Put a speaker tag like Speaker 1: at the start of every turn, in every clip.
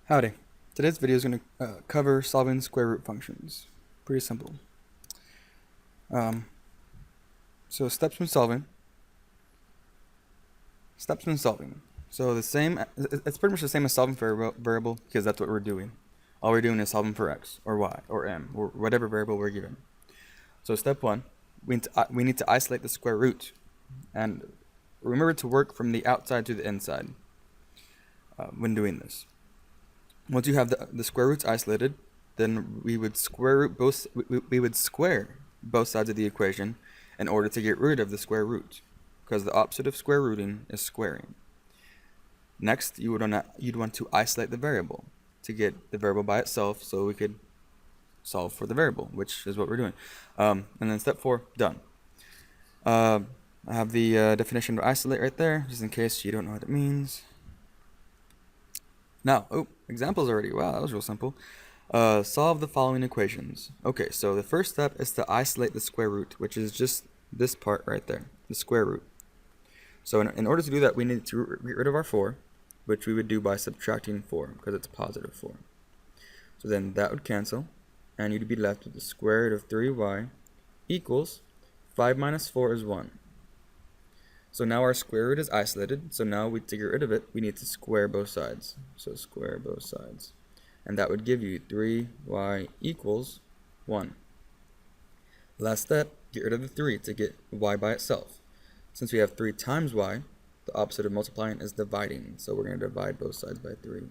Speaker 1: Howdy. Today's video is going to cover solving square root functions. Pretty simple. Um, so steps when solving. Steps when solving. So it's pretty much the same as solving for a variable because that's what we're doing. All we're doing is solving for x or y or m or whatever variable we're given. So step one, we need to isolate the square root, and remember to work from the outside to the inside when doing this. Once you have the square roots isolated, then we would square both sides of the equation in order to get rid of the square root, because the opposite of square rooting is squaring. Next, you'd want to isolate the variable to get the variable by itself, so we could solve for the variable, which is what we're doing. And then step 4, done. I have the definition of isolate right there, just in case you don't know what it means. Now, examples already. Wow, that was real simple. Solve the following equations. Okay, so the first step is to isolate the square root, which is just this part right there, the square root. So in order to do that, we need to get rid of our 4, which we would do by subtracting 4, because it's positive 4. So then that would cancel, and you'd be left with the square root of 3y equals 5 minus 4 is 1. So now our square root is isolated, so now to get rid of it, we need to square both sides. So square both sides. And that would give you 3y equals 1. Last step, get rid of the 3 to get y by itself. Since we have 3 times y, the opposite of multiplying is dividing, so we're going to divide both sides by 3.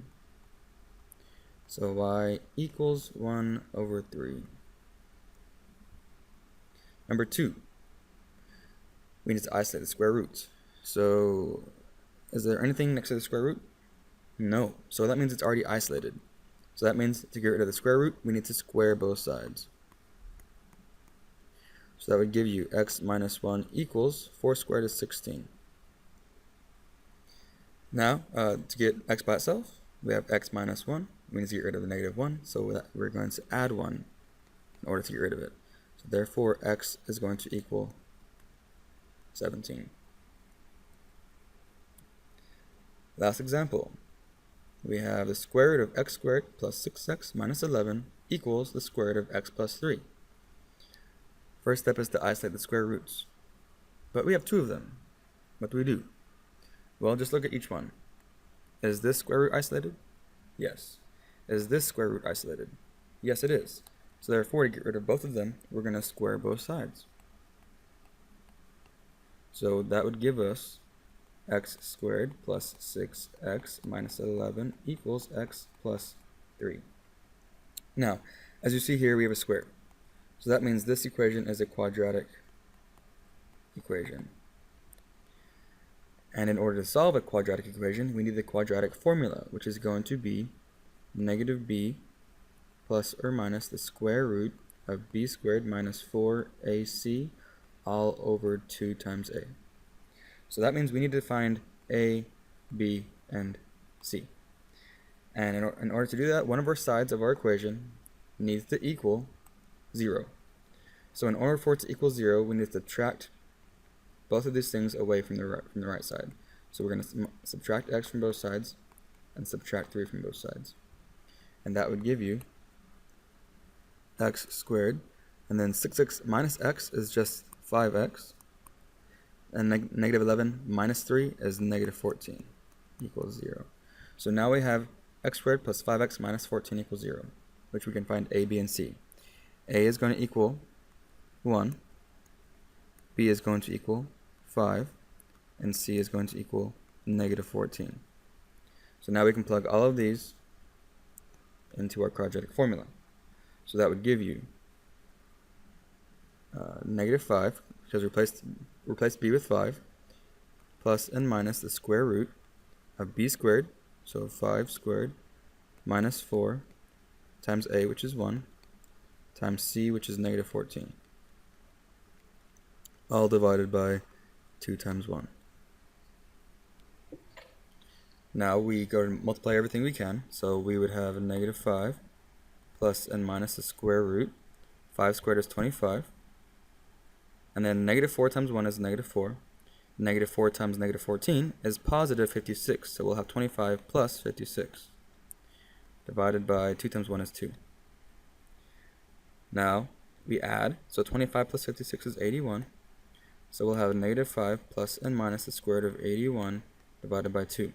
Speaker 1: So y equals 1 over 3. Number 2. We need to isolate the square root. So, is there anything next to the square root? No. So that means it's already isolated. So that means to get rid of the square root, we need to square both sides. So that would give you x minus 1 equals 4 squared is 16. Now, to get x by itself, we have x minus 1. We need to get rid of the negative 1, so we're going to add 1 in order to get rid of it. So therefore, x is going to equal 17. Last example. We have the square root of x squared plus 6x minus 11 equals the square root of x plus 3. First step is to isolate the square roots. But we have 2 of them. What do we do? Well, just look at each one. Is this square root isolated? Yes. Is this square root isolated? Yes, it is. So therefore, to get rid of both of them, we're going to square both sides. So that would give us x squared plus 6x minus 11 equals x plus 3. Now, as you see here, we have a square. So that means this equation is a quadratic equation. And in order to solve a quadratic equation, we need the quadratic formula, which is going to be negative b plus or minus the square root of b squared minus 4ac all over 2 times a. So that means we need to find a, b, and c. And in order to do that, one of our sides of our equation needs to equal 0. So in order for it to equal 0, we need to subtract both of these things away from the right side. So we're going to subtract x from both sides and subtract 3 from both sides. And that would give you x squared, and then 6x minus x is just 5x, and negative 11 minus 3 is negative 14 equals 0. So now we have x squared plus 5x minus 14 equals 0, which we can find a, b, and c. A is going to equal 1, b is going to equal 5, and c is going to equal negative 14. So now we can plug all of these into our quadratic formula. So that would give you negative 5, because replace b with 5, plus and minus the square root of b squared, so 5 squared, minus 4 times a, which is 1, times c, which is negative 14. All divided by 2 times 1. Now we go to multiply everything we can, so we would have a negative 5 plus and minus the square root. 5 squared is 25. And then negative 4 times 1 is negative 4. Negative 4 times negative 14 is positive 56, so we'll have 25 plus 56. divided by 2 times 1 is 2. Now we add, so 25 plus 56 is 81. So we'll have negative 5 plus and minus the square root of 81 divided by 2.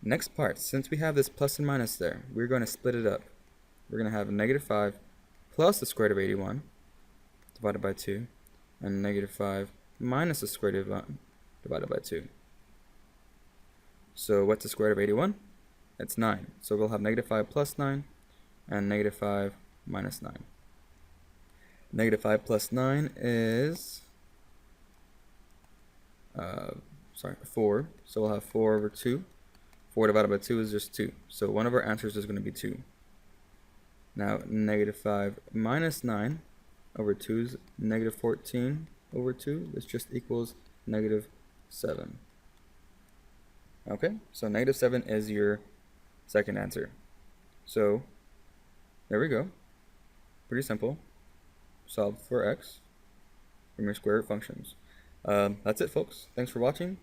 Speaker 1: Next part, since we have this plus and minus there, we're going to split it up. We're going to have negative 5 plus the square root of 81 divided by 2, and negative 5 minus the square root of 1 divided by 2. So what's the square root of 81? It's 9. So we'll have negative 5 plus 9 and negative 5 minus 9. Negative 5 plus 9 is 4. So we'll have 4 over 2. 4 divided by 2 is just 2. So one of our answers is going to be 2. Now negative 5 minus 9 over 2 is negative 14 over 2. This just equals negative 7. Okay, so negative 7 is your second answer. So there we go. Pretty simple. Solve for x from your square root functions. That's it, folks. Thanks for watching.